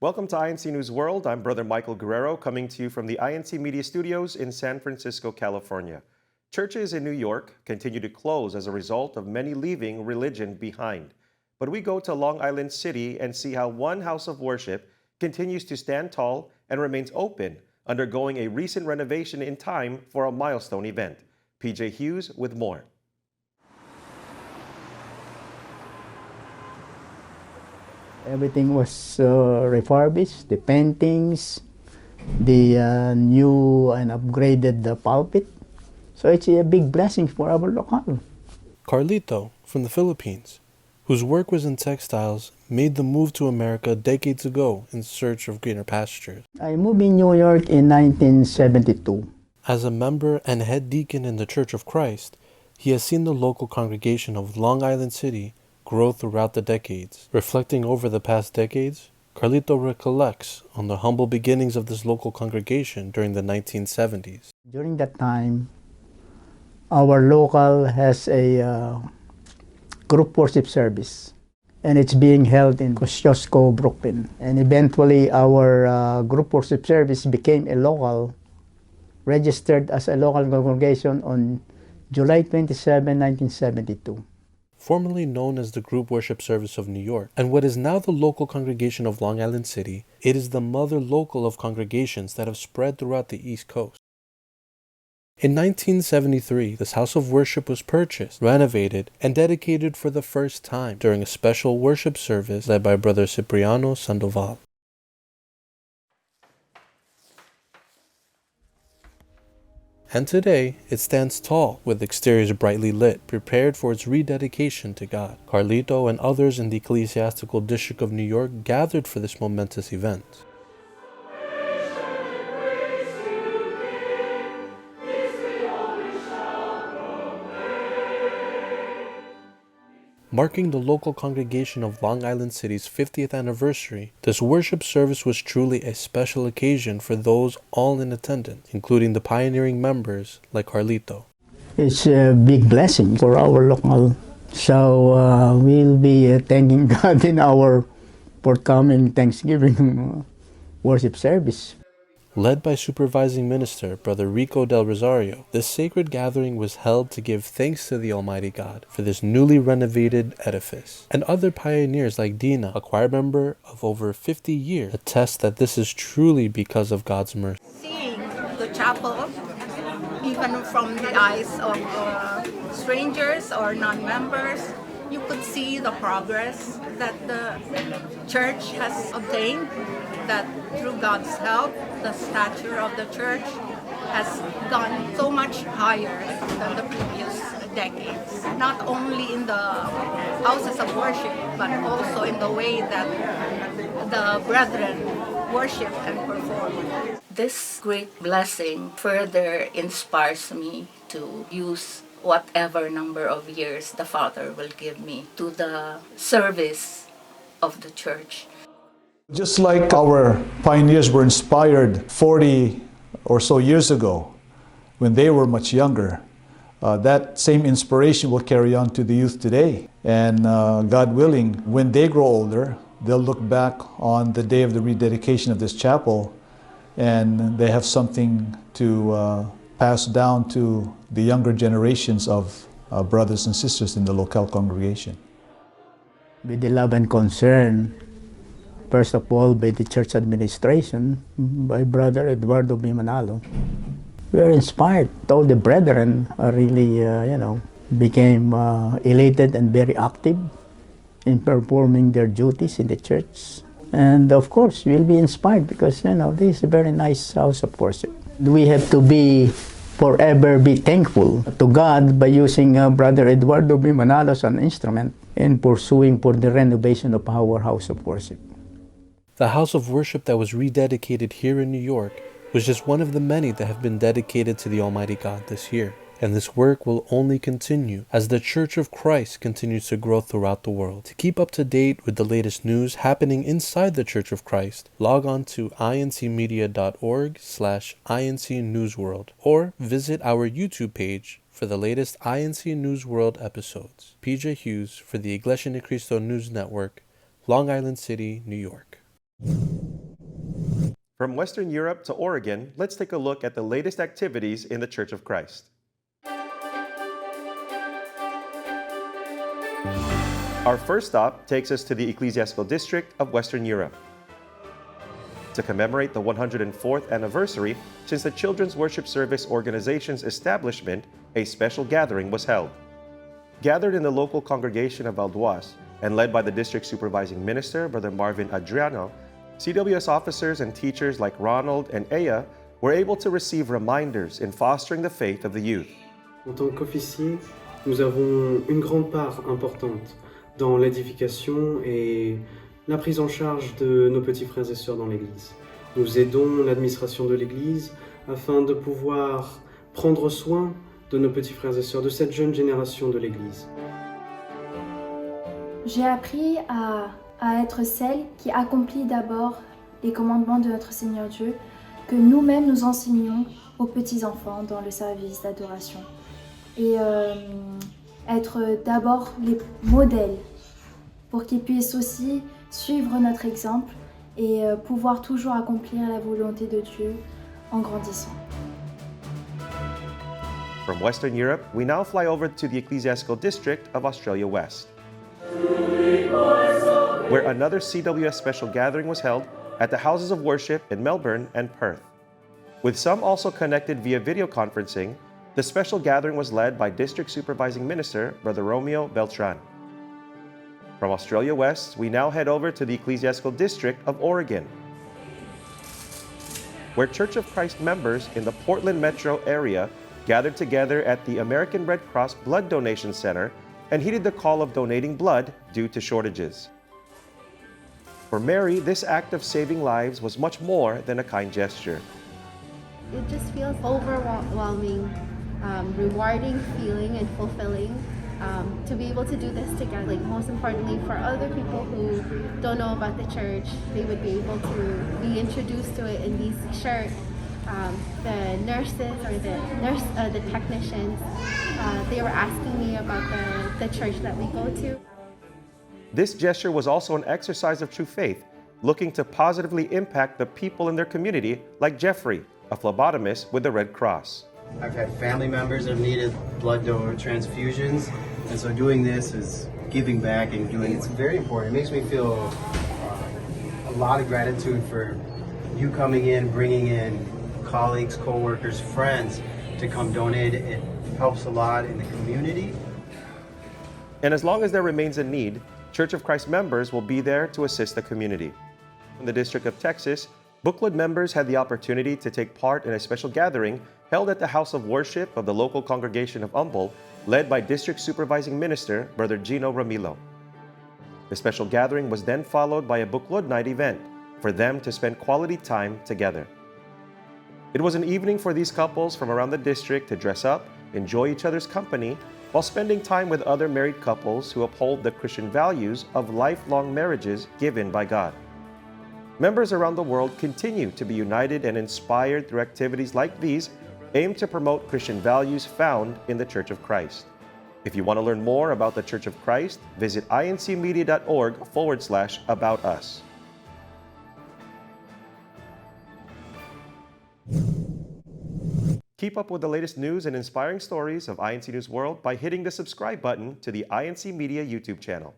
Welcome to INC News World. I'm Brother Michael Guerrero coming to you from the INC Media Studios in San Francisco, California. Churches in New York continue to close as a result of many leaving religion behind. But we go to Long Island City and see how one house of worship continues to stand tall and remains open, undergoing a recent renovation in time for a milestone event. PJ Hughes with more. Everything was refurbished, the paintings, the new and upgraded pulpit. So it's a big blessing for our local. Carlito, from the Philippines, whose work was in textiles, made the move to America decades ago in search of greener pastures. I moved in New York in 1972. As a member and head deacon in the Church of Christ, he has seen the local congregation of Long Island City grow throughout the decades. Reflecting over the past decades, Carlito recollects on the humble beginnings of this local congregation during the 1970s. During that time, our local has a group worship service, and it's being held in Kosciuszko, Brooklyn. And eventually, our group worship service became a local, registered as a local congregation on July 27, 1972. Formerly known as the Group Worship Service of New York, and what is now the local congregation of Long Island City, it is the mother local of congregations that have spread throughout the East Coast. In 1973, this house of worship was purchased, renovated, and dedicated for the first time during a special worship service led by Brother Cipriano Sandoval. And today, it stands tall, with exteriors brightly lit, prepared for its rededication to God. Carlito and others in the Ecclesiastical District of New York gathered for this momentous event. Marking the local congregation of Long Island City's 50th anniversary, this worship service was truly a special occasion for those all in attendance, including the pioneering members like Carlito. It's a big blessing for our local. So we'll be thanking God in our forthcoming Thanksgiving worship service. Led by Supervising Minister Brother Rico Del Rosario, this sacred gathering was held to give thanks to the Almighty God for this newly renovated edifice. And other pioneers like Dina, a choir member of over 50 years, attest that this is truly because of God's mercy. Seeing the chapel, even from the eyes of strangers or non-members, you could see the progress that the church has obtained, that through God's help, the stature of the church has gone so much higher than the previous decades. Not only in the houses of worship, but also in the way that the brethren worship and perform. This great blessing further inspires me to use whatever number of years the Father will give me to the service of the church. Just like our pioneers were inspired 40 or so years ago when they were much younger, that same inspiration will carry on to the youth today. And God willing, when they grow older, they'll look back on the day of the rededication of this chapel and they have something to pass down to the younger generations of brothers and sisters in the local congregation. With the love and concern, first of all, by the church administration, by Brother Eduardo B. Manalo. We are inspired. All the brethren are really, became elated and very active in performing their duties in the church. And of course, we'll be inspired because, this is a very nice house of worship. We have to forever be thankful to God by using Brother Eduardo B. Manalo as an instrument in pursuing for the renovation of our house of worship. The house of worship that was rededicated here in New York was just one of the many that have been dedicated to the Almighty God this year. And this work will only continue as the Church of Christ continues to grow throughout the world. To keep up to date with the latest news happening inside the Church of Christ, log on to incmedia.org/INCNewsWorld or visit our YouTube page for the latest INC News World episodes. PJ Hughes for the Iglesia Cristo News Network, Long Island City, New York. From Western Europe to Oregon, let's take a look at the latest activities in the Church of Christ. Our first stop takes us to the ecclesiastical district of Western Europe. To commemorate the 104th anniversary since the Children's Worship Service organization's establishment, a special gathering was held. Gathered in the local congregation of Valdoise and led by the district supervising minister, Brother Marvin Adriano, CWS officers and teachers like Ronald and Aya were able to receive reminders in fostering the faith of the youth. En tant qu'officiers, nous avons une grande part importante dans l'édification et la prise en charge de nos petits frères et sœurs dans l'Église. Nous aidons l'administration de l'Église afin de pouvoir prendre soin de nos petits frères et sœurs, de cette jeune génération de l'Église. J'ai appris à être celle qui accomplit d'abord les commandements de notre Seigneur Dieu, que nous-mêmes nous enseignons aux petits-enfants dans le service d'adoration. Et être d'abord les modèles pour qu'ils puissent aussi suivre notre exemple et pouvoir toujours accomplir la volonté de Dieu en grandissant. From Western Europe, we now fly over to the ecclesiastical district of Australia West, where another CWS special gathering was held at the houses of worship in Melbourne and Perth. With some also connected via video conferencing, the special gathering was led by District Supervising Minister, Brother Romeo Beltran. From Australia West, we now head over to the Ecclesiastical District of Oregon, where Church of Christ members in the Portland metro area gathered together at the American Red Cross Blood Donation Center and heeded the call of donating blood due to shortages. For Mary, this act of saving lives was much more than a kind gesture. It just feels overwhelming, rewarding feeling and fulfilling to be able to do this together. Like, most importantly, for other people who don't know about the church, they would be able to be introduced to it in these shirts. The nurses or the technicians, they were asking me about the church that we go to. This gesture was also an exercise of true faith, looking to positively impact the people in their community, like Jeffrey, a phlebotomist with the Red Cross. I've had family members that have needed blood donor transfusions, and so doing this is giving back and doing it's very important. It makes me feel a lot of gratitude for you coming in, bringing in colleagues, co-workers, friends to come donate. It helps a lot in the community. And as long as there remains a need, Church of Christ members will be there to assist the community. In the District of Texas, Bookwood members had the opportunity to take part in a special gathering held at the House of Worship of the local congregation of Humble, led by District Supervising Minister, Brother Gino Ramilo. The special gathering was then followed by a Bookwood night event for them to spend quality time together. It was an evening for these couples from around the district to dress up, enjoy each other's company, while spending time with other married couples who uphold the Christian values of lifelong marriages given by God. Members around the world continue to be united and inspired through activities like these aimed to promote Christian values found in the Church of Christ. If you want to learn more about the Church of Christ, visit incmedia.org/about us. Keep up with the latest news and inspiring stories of INC News World by hitting the subscribe button to the INC Media YouTube channel.